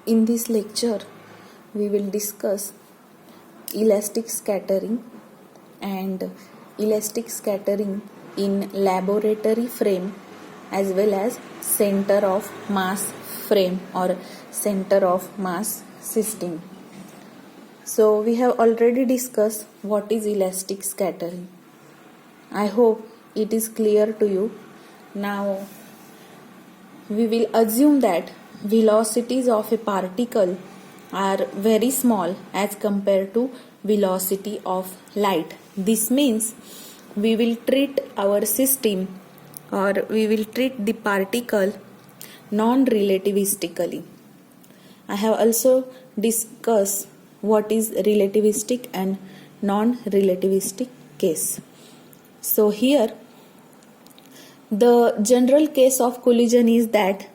In this lecture, we will discuss elastic scattering and elastic scattering in laboratory frame as well as center of mass frame or center of mass system. So we have already discussed what is elastic scattering. I hope it is clear to you. Now we will assume that velocities of a particle are very small as compared to velocity of light. This means we will treat our system or we will treat the particle non-relativistically. I have also discussed what is relativistic and non-relativistic case. So here the general case of collision is that,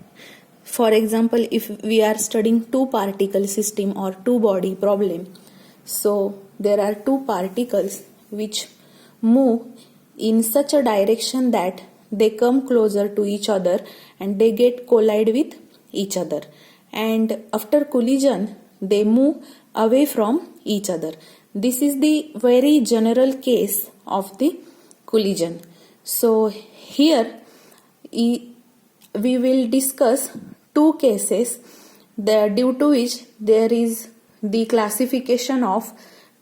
for example, if we are studying two particle system or two body problem, so there are two particles which move in such a direction that they come closer to each other and they get collide with each other, and after collision they move away from each other. This is the very general case of the collision. So here we will discuss two cases due to which there is the classification of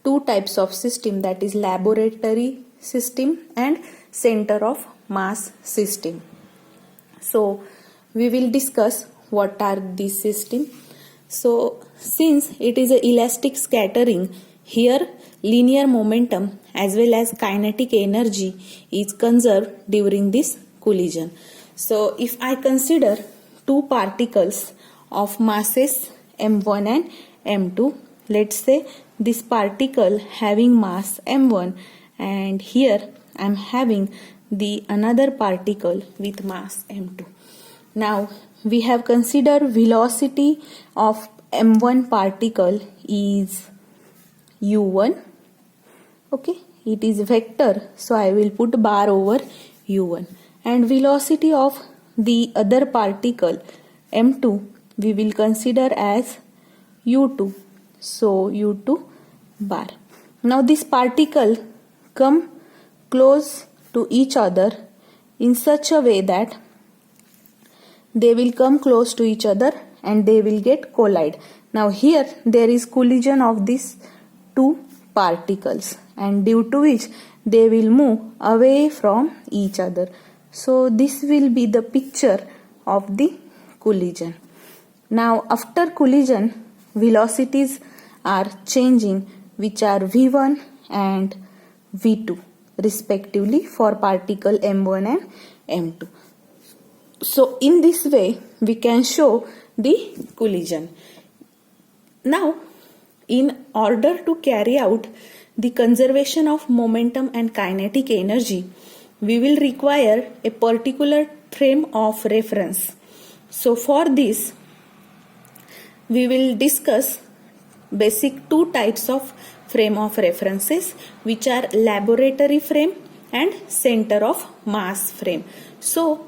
two types of system, that is laboratory system and center of mass system. So we will discuss what are these systems. So since it is a elastic scattering, here linear momentum as well as kinetic energy is conserved during this collision. So if I consider two particles of masses m1 and m2, let's say this particle having mass m1 and here I am having the another particle with mass m2. Now we have considered velocity of m1 particle is u1. Okay, it is vector, so I will put bar over u1, and velocity of the other particle m2 we will consider as u2, so u2 bar. Now this particle come close to each other in such a way that they will come close to each other and they will get collide. Now here there is collision of these two particles, and due to which they will move away from each other. So this will be the picture of the collision. Now after collision, velocities are changing, which are v1 and v2 respectively for particle m1 and m2. So in this way we can show the collision. Now in order to carry out the conservation of momentum and kinetic energy, we will require a particular frame of reference. So for this we will discuss basic two types of frame of references, which are laboratory frame and center of mass frame. So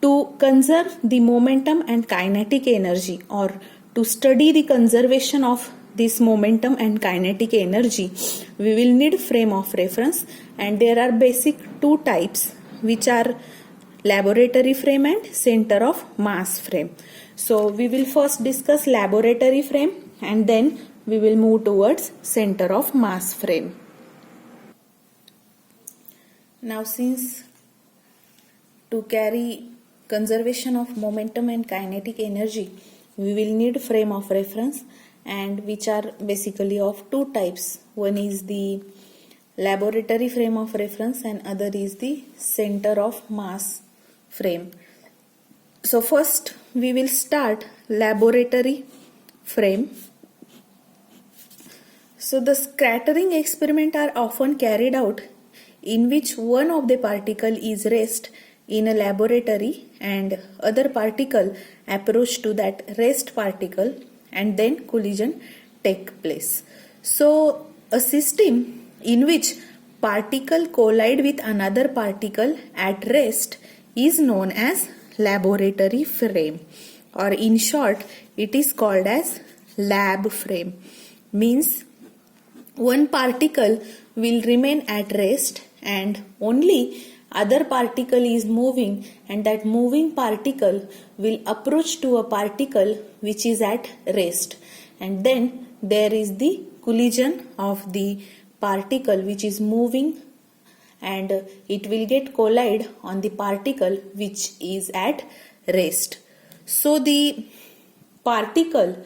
to conserve the momentum and kinetic energy, or to study the conservation of this momentum and kinetic energy, we will need frame of reference, and there are basic two types, which are laboratory frame and center of mass frame. So we will first discuss laboratory frame and then we will move towards center of mass frame. Now since to carry conservation of momentum and kinetic energy, we will need frame of reference, and which are basically of two types. One is the laboratory frame of reference and other is the center of mass frame. So first we will start laboratory frame. So the scattering experiment are often carried out in which one of the particle is rest in a laboratory and other particle approach to that rest particle and then collision take place. So a system in which particle collide with another particle at rest is known as laboratory frame. or in short it is called as lab frame. Means one particle will remain at rest and only other particle is moving, and that moving particle will approach to a particle which is at rest, and then there is the collision of the particle which is moving, and it will get collide on the particle which is at rest. So the particle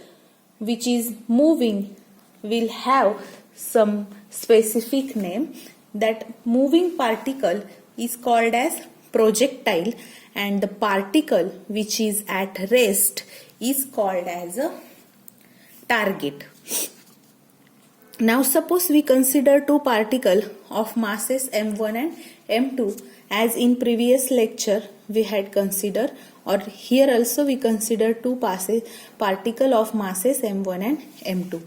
which is moving will have some specific name. That moving particle is called as projectile, and the particle which is at rest is called as a target. Now suppose we consider two particles of masses m1 and m2, as in previous lecture we had considered, or here also we consider two particles of masses m1 and m2.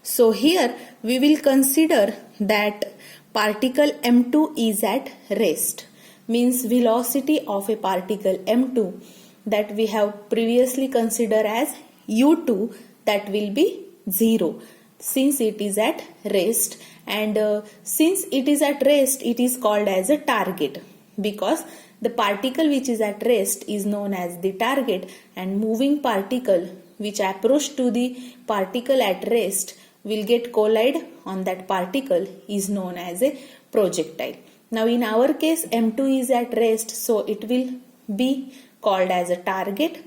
So here we will consider that particle m2 is at rest, means velocity of a particle m2 that we have previously considered as u2, that will be 0 since it is at rest, and since it is at rest it is called as a target, because the particle which is at rest is known as the target, and moving particle which approach to the particle at rest will get collide on that particle is known as a projectile. Now in our case m2 is at rest, so it will be called as a target,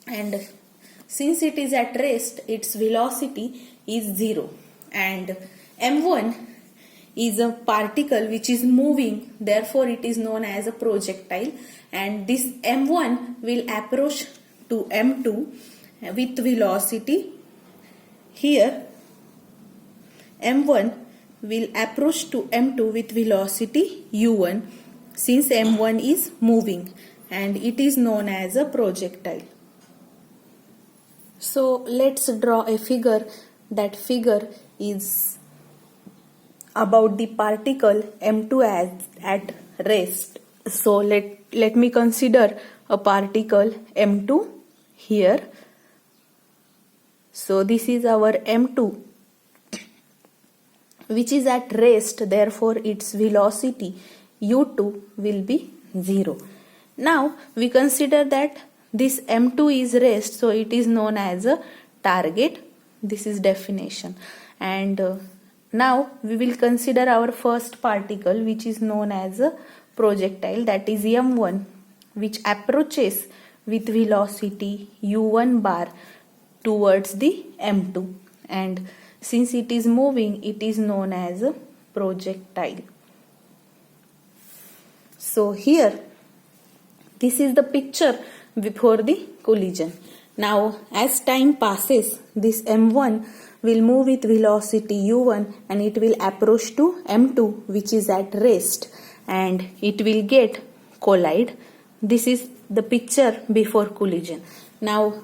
and since it is at rest its velocity is 0, and m1 is a particle which is moving, therefore it is known as a projectile, and this m1 will approach to m2 with velocity. Here m1 will approach to m2 with velocity u1, since m1 is moving, and it is known as a projectile. So let's draw a figure. That figure is about the particle m2 as at rest. So let me consider a particle m2 here. So this is our m2 which is at rest, therefore its velocity u2 will be 0. Now we consider that this m2 is rest, so it is known as a target. This is definition, and now we will consider our first particle which is known as a projectile, that is m1, which approaches with velocity u1 bar towards the m2, and since it is moving it is known as a projectile. So here this is the picture before the collision. Now as time passes, this m1 will move with velocity u1 and it will approach to m2 which is at rest, and it will get collide. This is the picture before collision. Now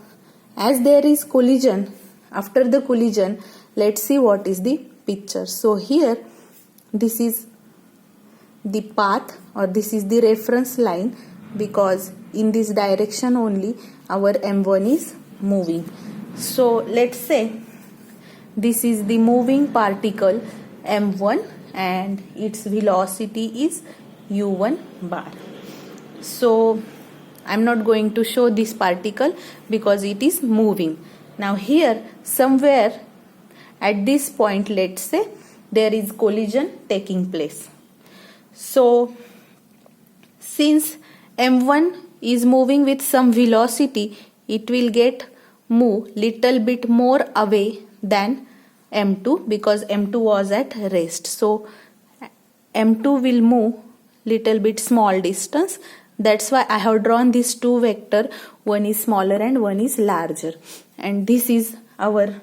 as there is collision, after the collision let's see what is the picture. So here this is the path, or this is the reference line, because in this direction only our m1 is moving. So let's say this is the moving particle m1 and its velocity is u1 bar. So I'm not going to show this particle because it is moving. Now here somewhere at this point, let's say there is collision taking place. So since m1 is moving with some velocity, it will get move little bit more away than m2 because m2 was at rest. So m2 will move little bit small distance. That's why I have drawn these two vector. One is smaller and one is larger. And this is our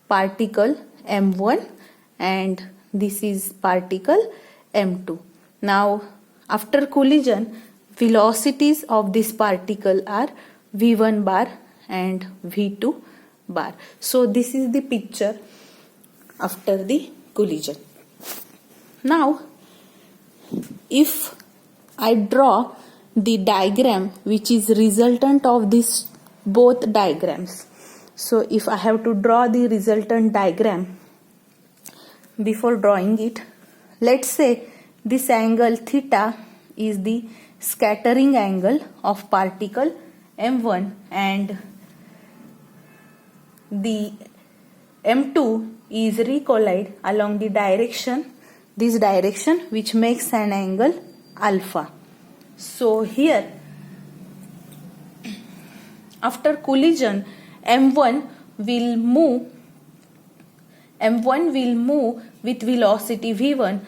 particle m1 and this is particle m2. Now after collision, velocities of this particle are v1 bar and v2 bar. So this is the picture after the collision. Now if I draw the diagram which is resultant of this both diagrams. So if I have to draw the resultant diagram, before drawing it, let's say this angle theta is the scattering angle of particle m1 and the m2 is recollide along the direction, this direction, which makes an angle alpha. So here, after collision, m1 will move with velocity v1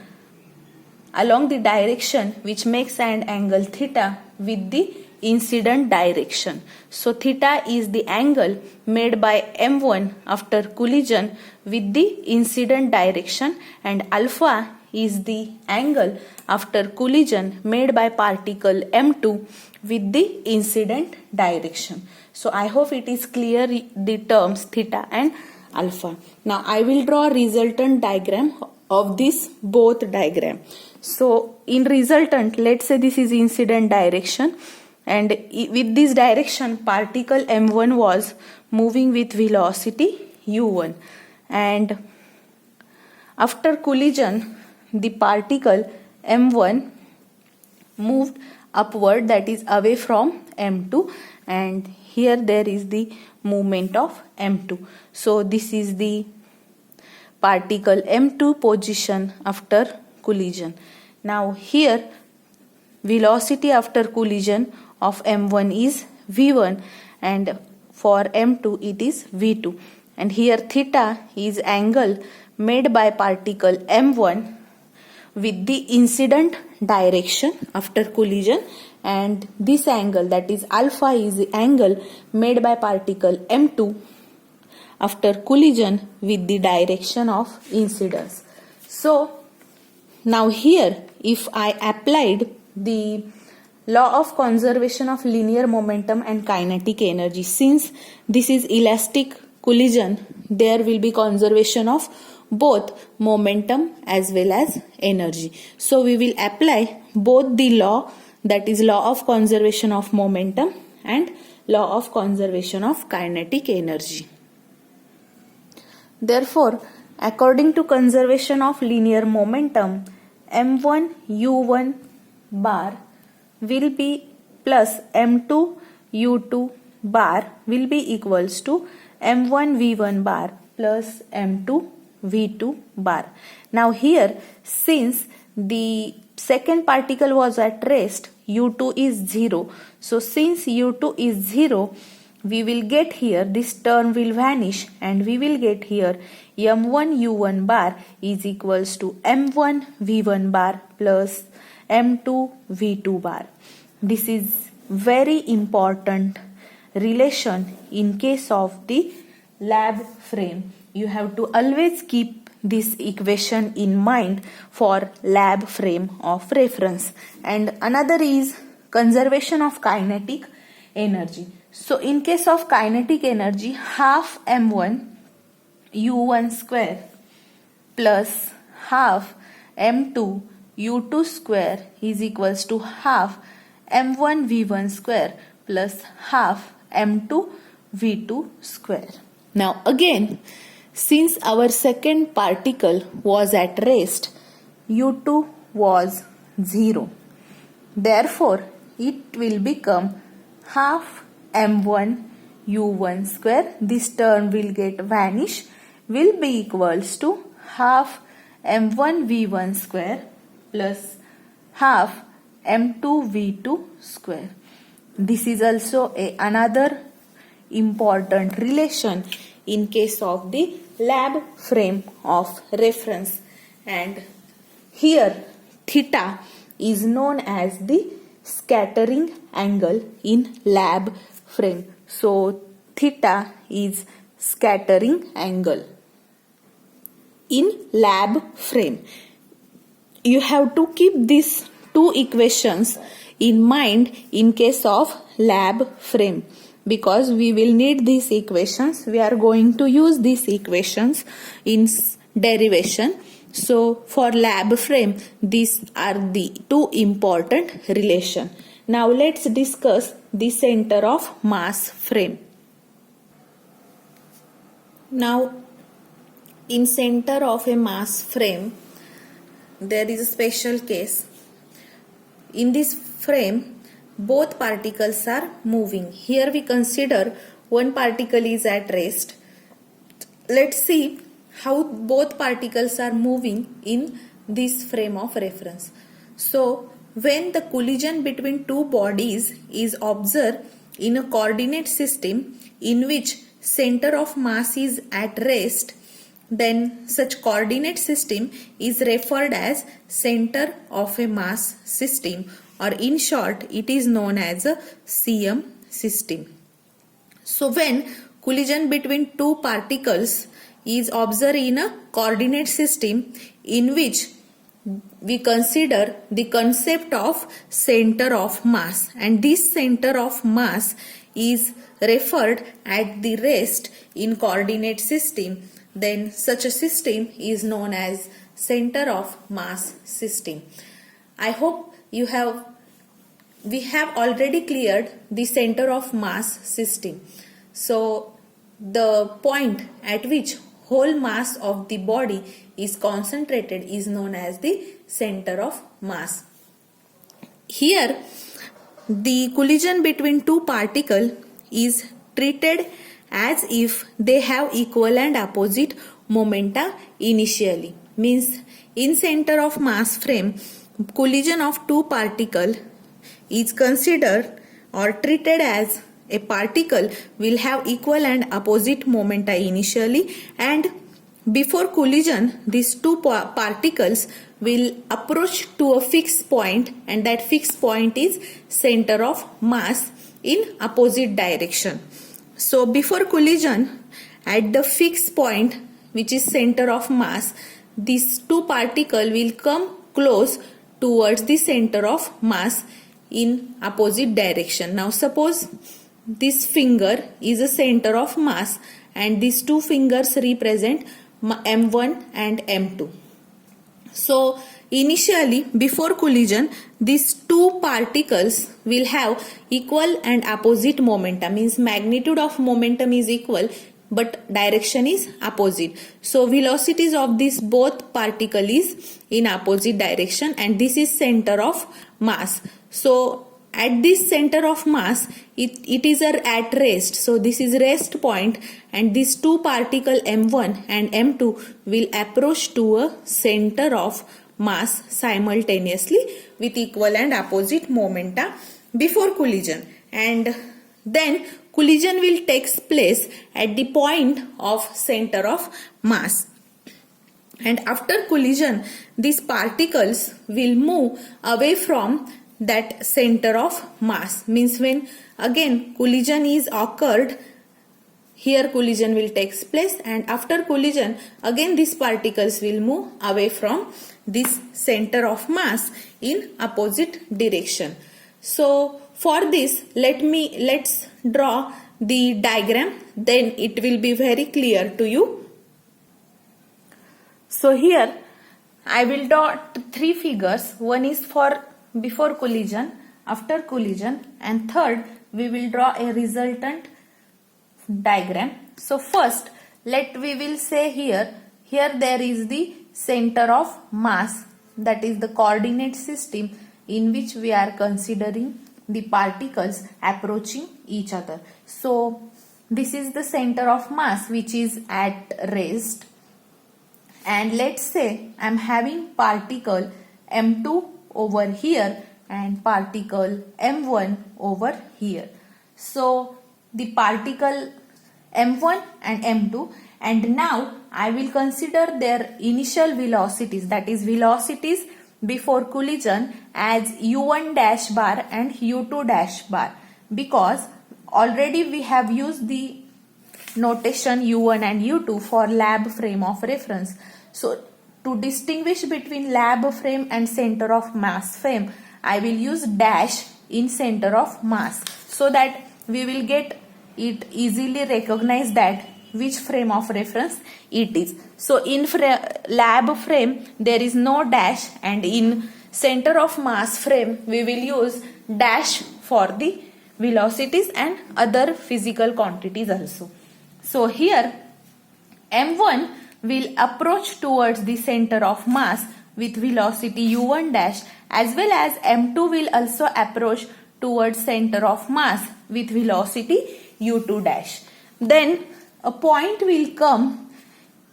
along the direction which makes an angle theta with the incident direction. So theta is the angle made by m1 after collision with the incident direction, and alpha is the angle after collision made by particle m2 with the incident direction. So I hope it is clear, the terms theta and alpha. Now I will draw a resultant diagram of this both diagram. So in resultant, let's say this is incident direction, and with this direction particle m1 was moving with velocity u1, and after collision the particle m1 moved upward, that is away from m2, and here there is the movement of m2. So this is the particle m2 position after collision. Now here velocity after collision of m1 is v1 and for m2 it is v2, and here theta is angle made by particle m1 with the incident direction after collision, and this angle, that is alpha, is the angle made by particle m2 after collision with the direction of incidence. So now here, if I applied the law of conservation of linear momentum and kinetic energy, since this is elastic collision, there will be conservation of both momentum as well as energy. So we will apply both the law, that is law of conservation of momentum and law of conservation of kinetic energy. Therefore, according to conservation of linear momentum, m1 u1 bar will be plus m2 u2 bar will be equals to m1 v1 bar plus m2 v2 bar. Now here, since the second particle was at rest, u2 is 0. So since u2 is 0, we will get here, this term will vanish, and we will get here m1 u1 bar is equals to m1 v1 bar plus m2 v2 bar. This is very important relation in case of the lab frame. You have to always keep this equation in mind for lab frame of reference. And another is conservation of kinetic energy. So in case of kinetic energy, half m1 u1 square plus half m2 u2 square is equals to half m1 v1 square plus half m2 v2 square. Now again, since our second particle was at rest, u2 was 0. Therefore, it will become half m1 u1 square, this term will get vanish, will be equals to half m1 v1 square plus half m2 v2 square. This is also another important relation in case of the lab frame of reference, and here theta is known as the scattering angle in lab frame. So theta is scattering angle in lab frame. You have to keep these two equations in mind in case of lab frame, because we will need these equations. We are going to use these equations in derivation. So for lab frame, these are the two important relations. Now let's discuss the center of mass frame. Now, in center of a mass frame, there is a special case. In this frame, both particles are moving. Here we consider one particle is at rest. Let's see how both particles are moving in this frame of reference. So, when the collision between two bodies is observed in a coordinate system in which center of mass is at rest, then such coordinate system is referred as center of a mass system, or in short it is known as a CM system. So when collision between two particles is observed in a coordinate system in which we consider the concept of center of mass, and this center of mass is referred at the rest in coordinate system, then such a system is known as center of mass system. I hope we have already cleared the center of mass system. So the point at which whole mass of the body is concentrated is known as the center of mass. Here the collision between two particles is treated as if they have equal and opposite momenta initially. Means in center of mass frame, collision of two particles is considered or treated as a particle will have equal and opposite momenta initially, and before collision these two particles will approach to a fixed point, and that fixed point is center of mass in opposite direction. So before collision, at the fixed point which is center of mass, these two particles will come close towards the center of mass in opposite direction. Now suppose this finger is a center of mass and these two fingers represent M1 and M2. So initially before collision these two particles will have equal and opposite momentum, means magnitude of momentum is equal but direction is opposite. So velocities of this both particle is in opposite direction, and this is center of mass. So at this center of mass it is at rest, so this is rest point, and these two particles M1 and M2 will approach to a center of mass simultaneously with equal and opposite momenta before collision, and then collision will take place at the point of center of mass. And after collision these particles will move away from that center of mass, means when again collision is occurred, here collision will take place, and after collision again these particles will move away from this center of mass in opposite direction. So for this let's draw the diagram, then it will be very clear to you. So here I will draw three figures. One is for before collision, after collision, and third we will draw a resultant diagram. So first we will say here there is the center of mass, that is the coordinate system in which we are considering the particles approaching each other. So this is the center of mass which is at rest, and let's say I am having particle M2 over here and particle M1 over here. So the particle M1 and M2, and now I will consider their initial velocities, that is velocities before collision, as u1 dash bar and u2 dash bar, because already we have used the notation u1 and u2 for lab frame of reference. So to distinguish between lab frame and center of mass frame, I will use dash in center of mass, so that we will get it easily recognize that which frame of reference it is. So in lab frame there is no dash, and in center of mass frame we will use dash for the velocities and other physical quantities also. So here m1 will approach towards the center of mass with velocity u1 dash, as well as m2 will also approach towards center of mass with velocity u2 dash. Then a point will come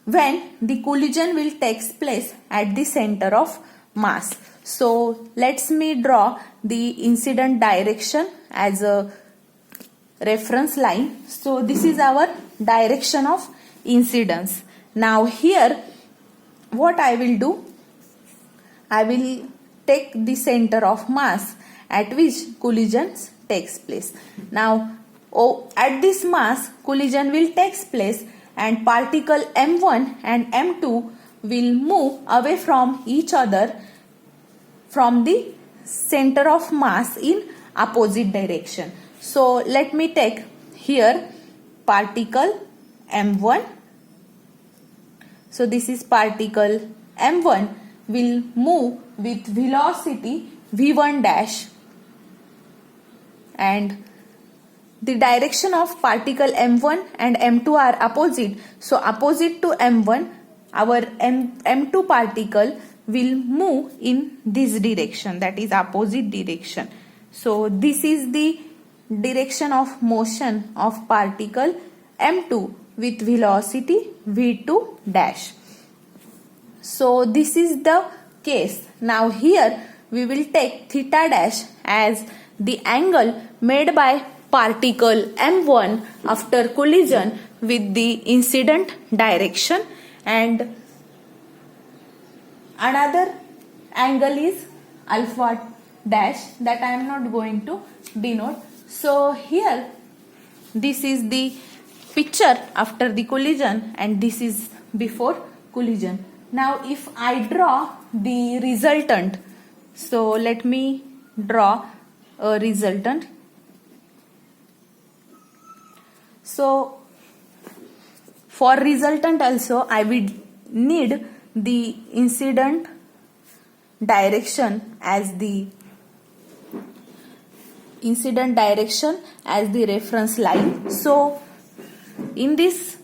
when the collision will take place at the center of mass. So let's me draw the incident direction as a reference line. So this is our direction of incidence. Now here what I will do, I will take the center of mass at which collision takes place. Now at this mass collision will take place and particle m1 and m2 will move away from each other from the center of mass in opposite direction. So let me take here particle m1. So this is particle m1 will move with velocity v1 dash, and the direction of particle m1 and m2 are opposite. So opposite to m1, our m2 particle will move in this direction, that is opposite direction. So this is the direction of motion of particle m2 with velocity v2 dash. So this is the case. Now here we will take theta dash as the angle made by particle m1 after collision with the incident direction, and another angle is alpha dash that I am not going to denote. So here this is the picture after the collision and this is before collision. Now if I draw the resultant, so let me draw a resultant. So for resultant also I will need the incident direction as the reference line. So in this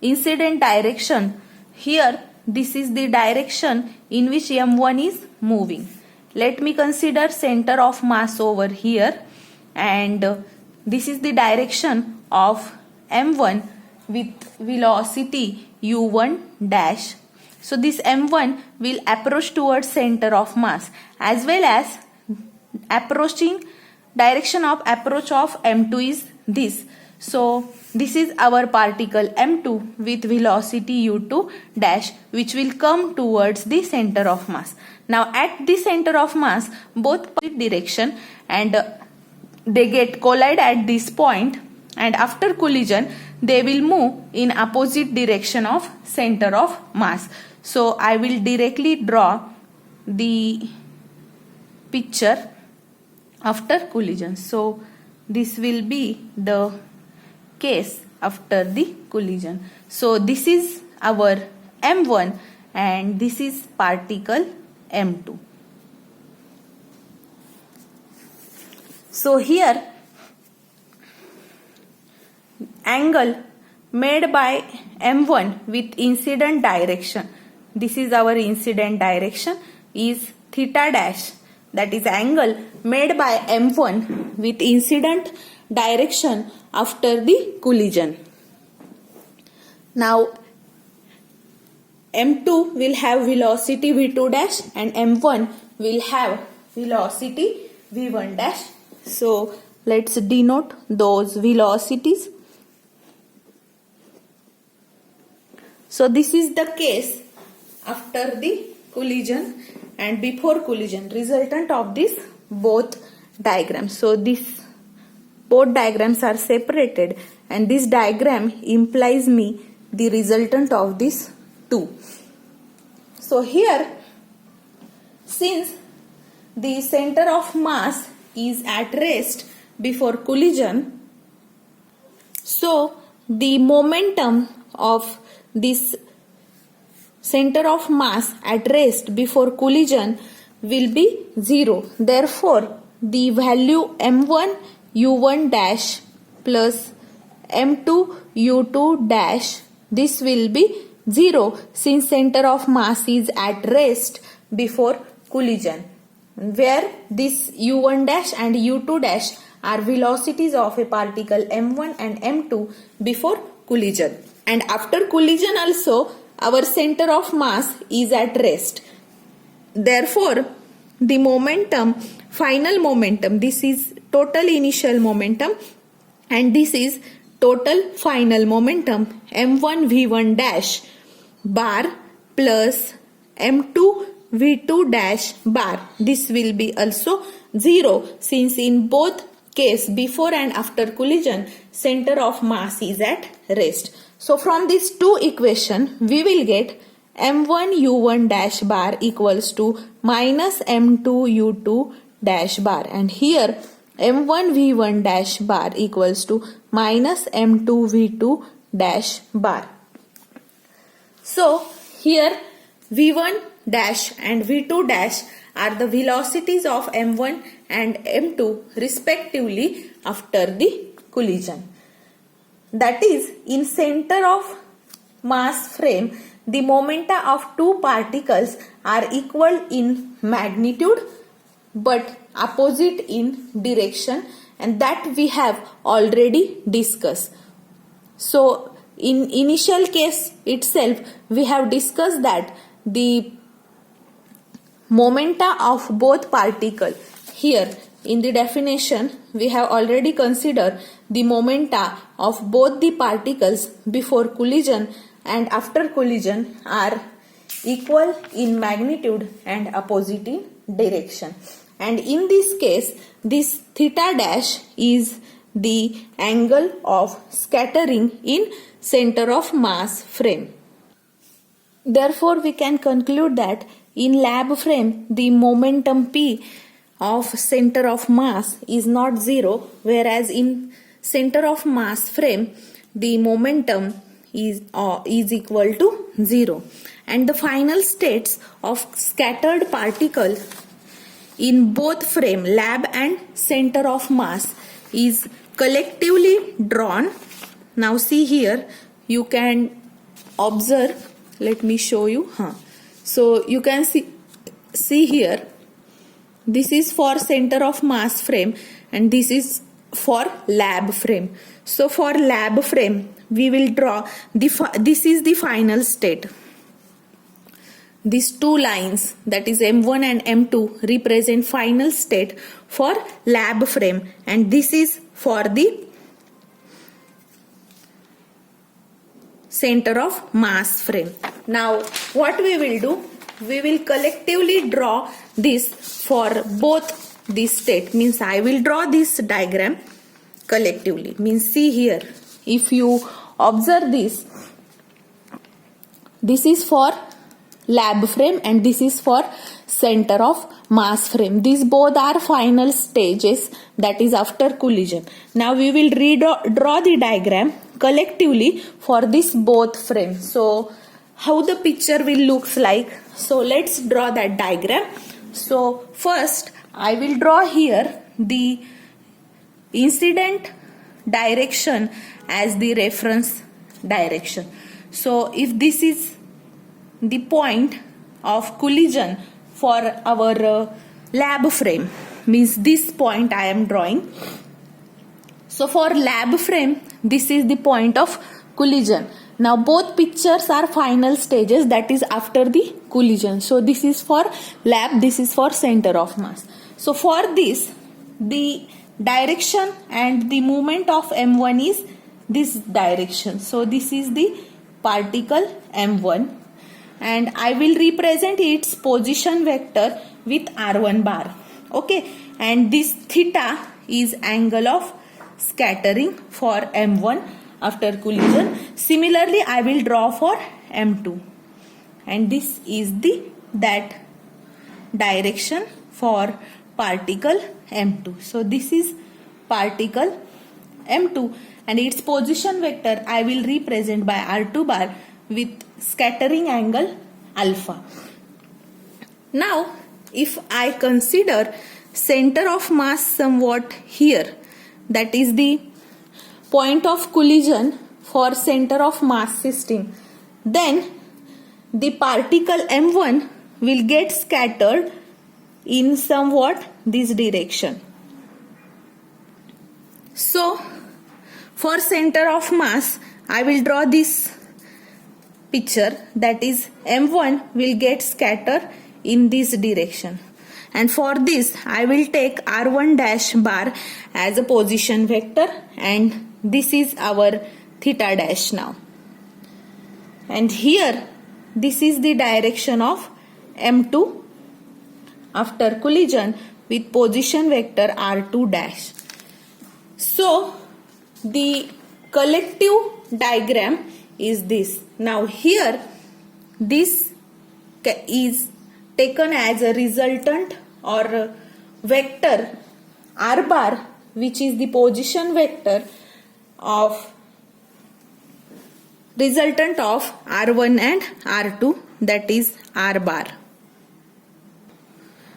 incident direction, here this is the direction in which m1 is moving. Let me consider center of mass over here, and this is the direction of m1 with velocity u1 dash. So this m1 will approach towards center of mass, as well as direction of approach of m2 is this. So this is our particle m2 with velocity u2 dash, which will come towards the center of mass. Now at the center of mass, both positive direction, and they get collide at this point, and after collision they will move in opposite direction of center of mass. So I will directly draw the picture after collision. So this will be the case after the collision. So this is our m1 and this is particle m2. So here angle made by m1 with incident direction, this is our incident direction, is theta dash, that is angle made by m1 with incident direction after the collision. Now m2 will have velocity v2 dash and m1 will have velocity v1 dash. So let's denote those velocities. So this is the case after the collision and before collision, resultant of this both diagrams. So this both diagrams are separated, and this diagram implies me the resultant of this two. So here, since the center of mass is at rest before collision, so the momentum of this center of mass at rest before collision will be 0. Therefore, the value m1 u1 dash plus m2 u2 dash this will be 0 since center of mass is at rest before collision, where this u1 dash and u2 dash are velocities of a particle m1 and m2 before collision. And after collision also our center of mass is at rest. Therefore, the momentum, final momentum, this is total initial momentum and this is total final momentum m1 v1 dash bar plus m2 v2 dash bar. This will be also 0 since in both case before and after collision center of mass is at rest. So from these two equation we will get m1 u1 dash bar equals to minus m2 u2 dash bar, and here m1 v1 dash bar equals to minus m2 v2 dash bar. So here v1 dash and v2 dash are the velocities of m1 and m2 respectively after the collision. That is, in center of mass frame, the momenta of two particles are equal in magnitude but opposite in direction, and that we have already discussed. So in initial case itself we have discussed that the momenta of both particles, here in the definition we have already considered the momenta of both the particles before collision and after collision are equal in magnitude and opposite in direction. And in this case, this theta dash is the angle of scattering in center of mass frame. Therefore, we can conclude that in lab frame, the momentum P of center of mass is not 0, whereas in center of mass frame, the momentum is equal to 0. And the final states of scattered particle in both frame, lab and center of mass, is collectively drawn. Now see here, you can observe, let me show you. So you can see here, this is for center of mass frame and this is for lab frame. So for lab frame, we will draw, this is the final state. These two lines, that is M1 and M2, represent final state for lab frame, and this is for the center of mass frame. Now what we will do, we will collectively draw this for both this state. Means I will draw this diagram collectively. Means see here, if you observe this is for lab frame and this is for center of mass frame. These both are final stages, that is after collision. Now we will draw the diagram collectively for this both frames. So how the picture will looks like. So let's draw that diagram. So first I will draw here the incident direction as the reference direction. So if this is the point of collision for our lab frame, means this point I am drawing. So for lab frame, this is the point of collision. Now both pictures are final stages, that is after the collision. So this is for lab, this is for center of mass. So for this, the direction and the movement of M1 is this direction. So this is the particle M1 and I will represent its position vector with R1 bar. Okay, and this theta is angle of scattering for M1 after collision. Similarly, I will draw for M2, and this is that direction for particle M2. So this is particle M2 and its position vector I will represent by R2 bar with scattering angle alpha. Now if I consider center of mass somewhat here, that is the point of collision for center of mass system, then the particle m1 will get scattered in somewhat this direction. So for center of mass, I will draw this picture, that is m1 will get scattered in this direction, and for this I will take r1 dash bar as a position vector, and this is our theta dash now, and here this is the direction of m2 after collision with position vector r2 dash. So the collective diagram is this. Now here this is taken as a resultant or vector r bar, which is the position vector of resultant of r1 and r2, that is r bar.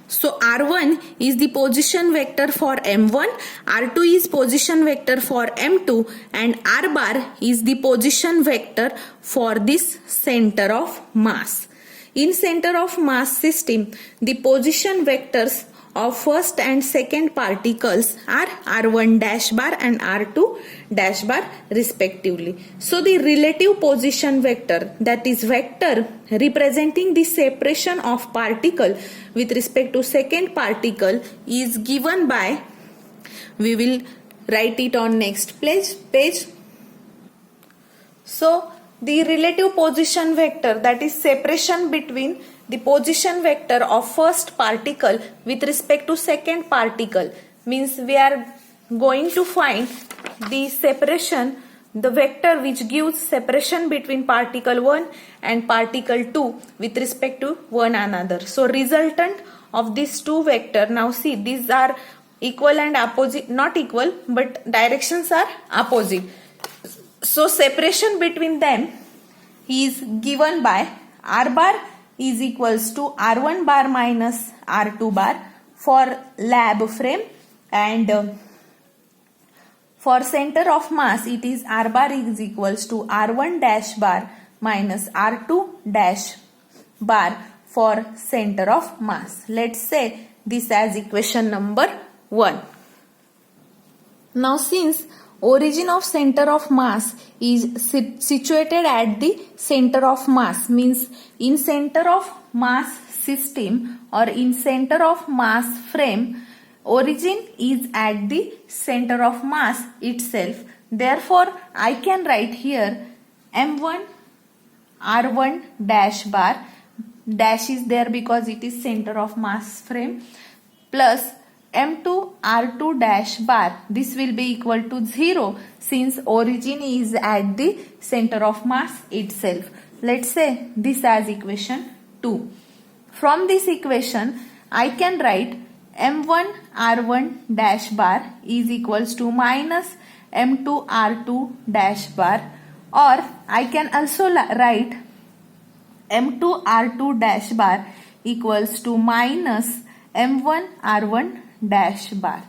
So r1 is the position vector for m1, r2 is position vector for m2, and r bar is the position vector for this center of mass. In center of mass system, the position vectors of first and second particles are r1 dash bar and r2 dash bar respectively. So the relative position vector, that is vector representing the separation of particle with respect to second particle, is given by, we will write it on next page. So the relative position vector, that is separation between the position vector of first particle with respect to second particle, means we are going to find the separation, the vector which gives separation between particle 1 and particle 2 with respect to one another. So resultant of these two vector, now see, these are equal and opposite, not equal but directions are opposite. So separation between them is given by r bar is equals to r1 bar minus r2 bar for lab frame, and for center of mass it is r bar is equals to r1 dash bar minus r2 dash bar for center of mass. Let's say this as equation number 1. Now since origin of center of mass is situated at the center of mass, means in center of mass system or in center of mass frame, origin is at the center of mass itself. Therefore, I can write here m1 r1 dash bar, dash is there because it is center of mass frame, plus m2 r2 dash bar, this will be equal to 0 since origin is at the center of mass itself. Let's say this as equation 2. From this equation I can write m1 r1 dash bar is equals to minus m2 r2 dash bar, or I can also write m2 r2 dash bar equals to minus m1 r1 dash bar.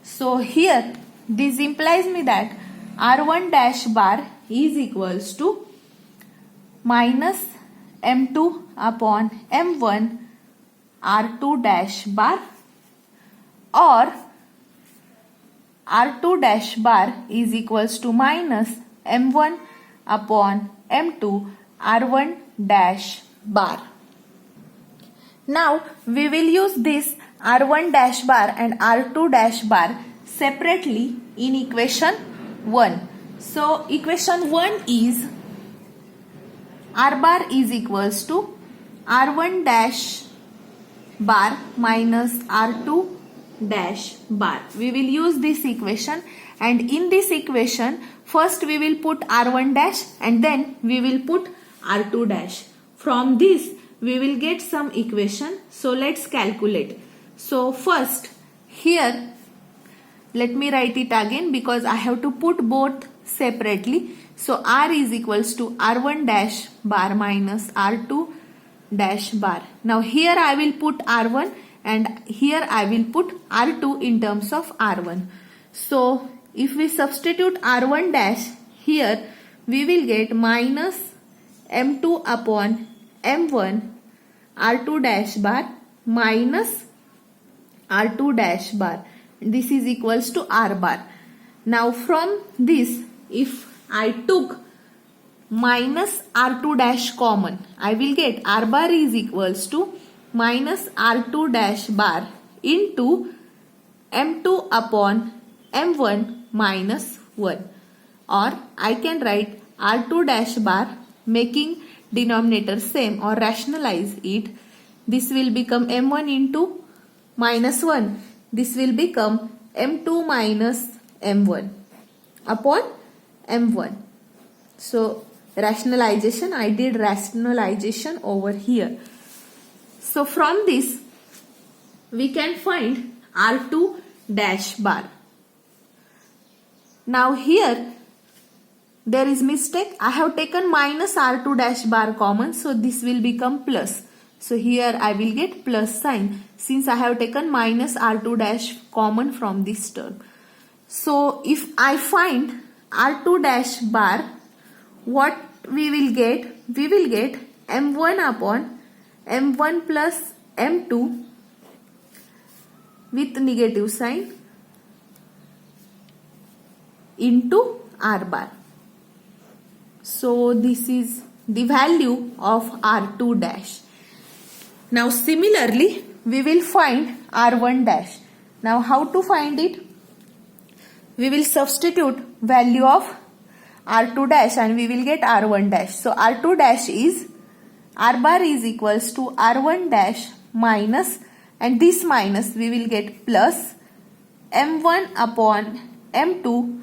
So here this implies me that r1 dash bar is equals to minus m2 upon m1 r2 dash bar, or r2 dash bar is equals to minus m1 upon m2 r1 dash bar. Now we will use this r1 dash bar and r2 dash bar separately in equation 1. So equation 1 is r bar is equals to r1 dash bar minus r2 dash bar. We will use this equation, and in this equation first we will put r1 dash and then we will put r2 dash. From this we will get some equation. So let's calculate. So first here let me write it again because I have to put both separately. So r is equals to r1 dash bar minus r2 dash bar. Now here I will put r1 and here I will put r2 in terms of r1. So if we substitute r1 dash here, we will get minus m2 upon m1 r2 dash bar minus r2 dash bar. This is equals to r bar. Now from this, if I took minus r2 dash common, I will get r bar is equals to minus r2 dash bar into m2 upon m1 minus 1, or I can write r2 dash bar making denominator same or rationalize it. This will become m1 into minus 1. This will become m2 minus m1 upon m1. So rationalization, I did rationalization over here. So from this we can find r2 dash bar. Now here there is mistake. I have taken minus r2 dash bar common, so this will become plus. So here I will get plus sign since I have taken minus r2 dash common from this term. So if I find r2 dash bar, what we will get? We will get m1 upon m1 plus m2 with negative sign into r bar. So this is the value of r2 dash. Now similarly we will find r1 dash. Now how to find it? We will substitute value of r2 dash and we will get r1 dash. So r2 dash is r bar is equals to r1 dash minus, and this minus we will get plus m1 upon m2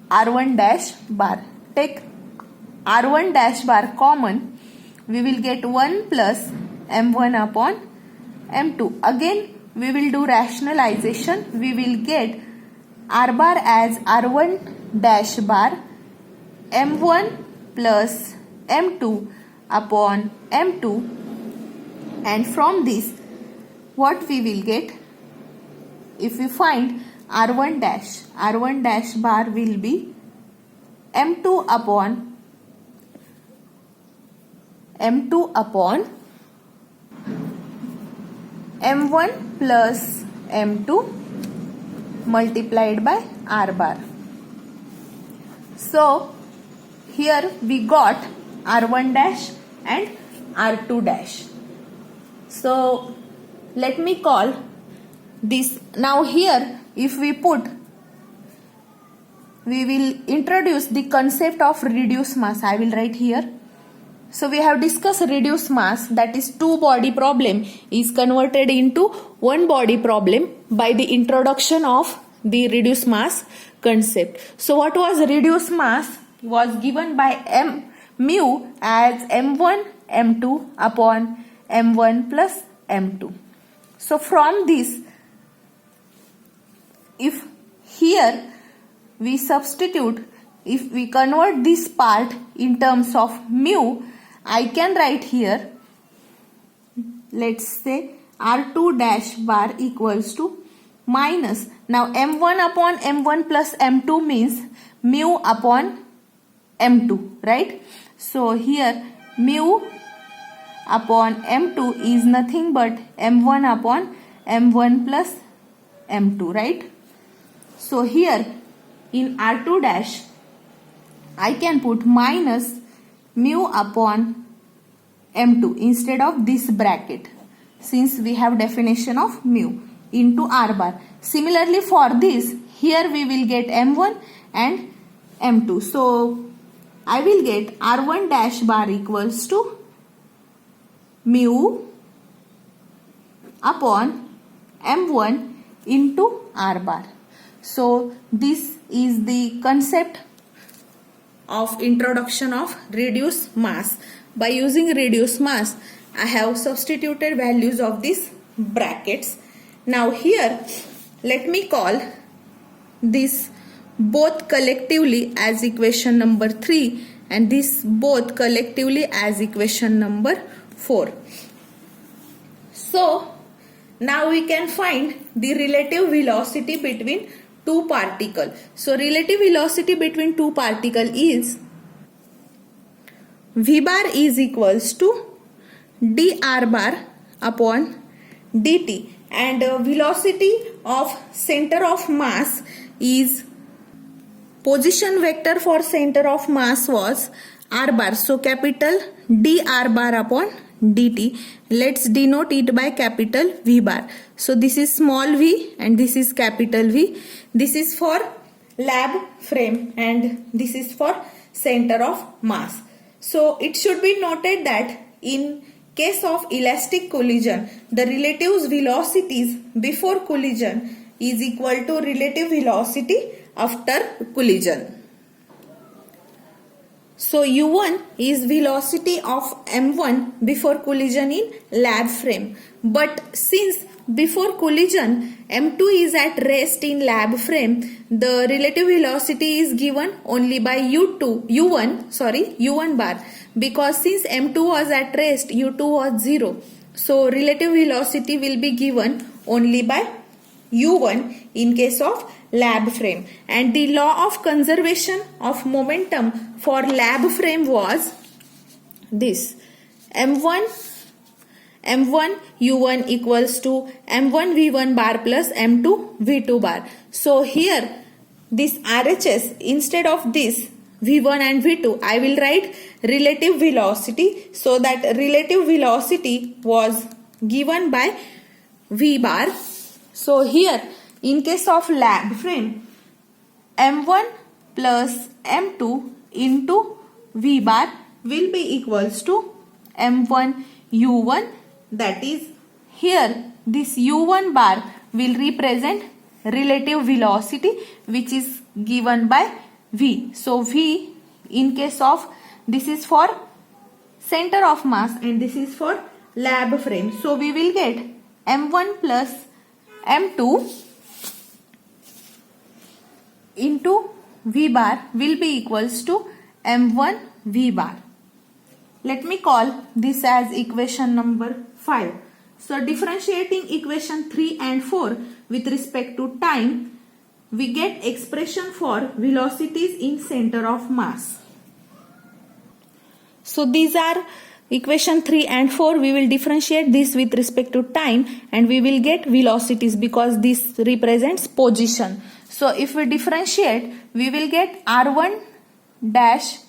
r1 dash bar. Take r1 dash bar common, we will get 1 plus m1 upon m2. Again we will do rationalization. We will get r bar as r1 dash bar m1 plus m2 upon m2, and from this what we will get? If we find r1 dash bar will be m2 upon m1 plus m2 multiplied by r bar. So here we got r1 dash and r2 dash. So let me call this. Now here if we put, we will introduce the concept of reduced mass. I will write here. So we have discussed reduced mass, that is two body problem is converted into one body problem by the introduction of the reduced mass concept. So what was reduced mass? Was given by mu as m1 m2 upon m1 plus m2. So from this, if here we substitute, if we convert this part in terms of mu, I can write here, let's say r2 dash bar equals to minus, now m1 upon m1 plus m2 means mu upon m2, right? So here mu upon m2 is nothing but m1 upon m1 plus m2, right? So here in r2 dash I can put minus mu upon m2 instead of this bracket, since we have definition of mu, into r bar. Similarly for this, here we will get m1 and m2. So I will get r1 dash bar equals to mu upon m1 into r bar. So this is the concept of introduction of reduced mass. By using reduced mass, I have substituted values of these brackets. Now here let me call this both collectively as equation number 3 and this both collectively as equation number 4. So now we can find the relative velocity between two particles. So relative velocity between two particles is V bar is equals to dr bar upon dt, and velocity of center of mass is, position vector for center of mass was r bar, so capital dr bar upon dt. Let's denote it by capital V bar. So this is small v and this is capital V. This is for lab frame and this is for center of mass. So it should be noted that in case of elastic collision, the relative velocities before collision is equal to relative velocity after collision. So u1 is velocity of m1 before collision in lab frame. But since before collision m2 is at rest in lab frame, the relative velocity is given only by u1 bar, because since m2 was at rest, u2 was 0. So relative velocity will be given only by u1 in case of lab frame. And the law of conservation of momentum for lab frame was this: m1 u1 equals to m1 v1 bar plus m2 v2 bar. So here this RHS, instead of this v1 and v2, I will write relative velocity, so that relative velocity was given by v bar. So here in case of lab frame, m1 plus m2 into v bar will be equals to m1 u1, that is here this u1 bar will represent relative velocity which is given by v. So v in case of, this is for center of mass and this is for lab frame. So we will get m1 plus m2 into v bar will be equals to m1 v bar. Let me call this as equation number 5. So differentiating equation 3 and 4 with respect to time, we get expression for velocities in center of mass. So these are equation 3 and 4. We will differentiate this with respect to time and we will get velocities because this represents position. So if we differentiate, we will get r1 dash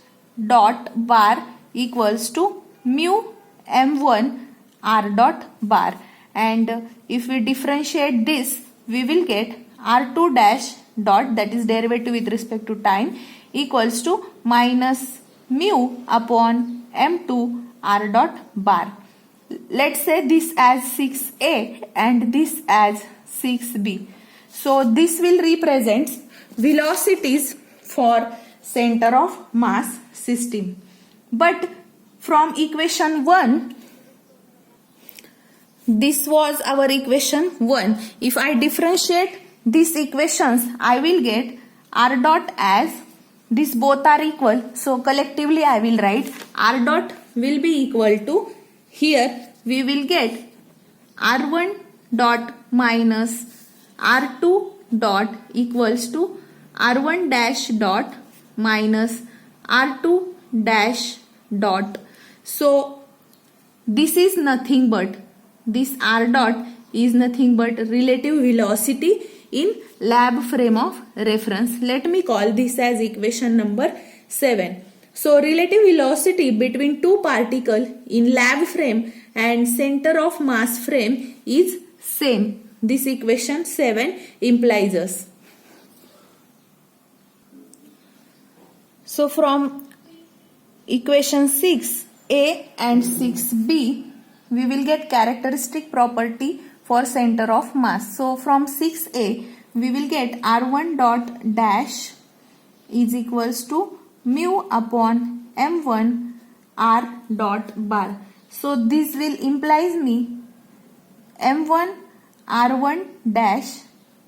dot bar equals to mu m1 r dot bar, and if we differentiate this, we will get r2 dash dot, that is derivative with respect to time, equals to minus mu upon m2 r dot bar. Let's say this as 6a and this as 6b. So this will represent velocities for center of mass system. But from equation 1, this was our equation 1. If I differentiate these equations, I will get r dot as, these both are equal, so collectively I will write r dot will be equal to, here we will get r1 dot minus r2 dot equals to r1 dash dot minus r2 dash dot. So this is nothing but, this r dot is nothing but relative velocity in lab frame of reference. Let me call this as equation number 7. So relative velocity between two particles in lab frame and center of mass frame is same. This equation 7 implies us. So from equation 6a and 6b, we will get characteristic property for center of mass. So from 6a, we will get r1 dot dash is equals to mu upon m1 r dot bar. So this will implies me m1 r1 dash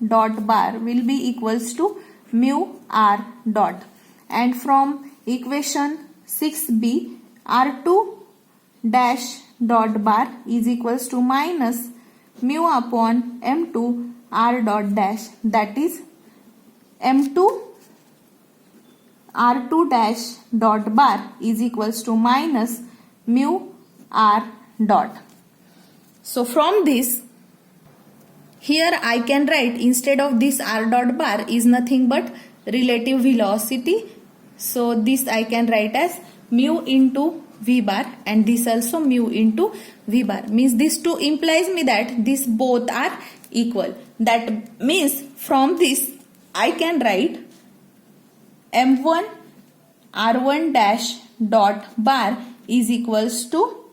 dot bar will be equals to mu r dot. And from equation 6b, r2 dash dot bar is equals to minus mu upon m2 r dot dash, that is m2 r2 dash dot bar is equals to minus mu r dot. So from this, here I can write, instead of this r dot bar is nothing but relative velocity. So this I can write as mu into v bar, and this also mu into v bar. Means this two implies me that these both are equal. That means from this I can write m1 r1 dash dot bar is equals to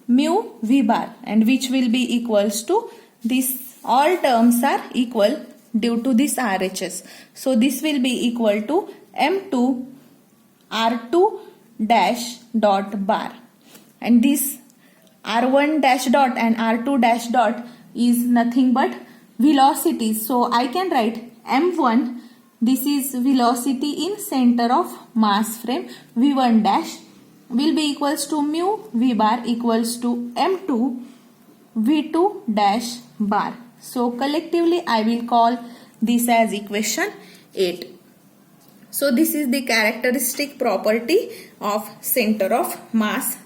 mu v bar, and which will be equals to this. All terms are equal due to this RHS. So this will be equal to m2 r2 dash dot bar, and this r1 dash dot and r2 dash dot is nothing but velocity. So I can write m1, this is velocity in center of mass frame, v1 dash will be equals to mu v bar equals to m2 v2 dash bar. So collectively I will call this as equation 8. So this is the characteristic property of center of mass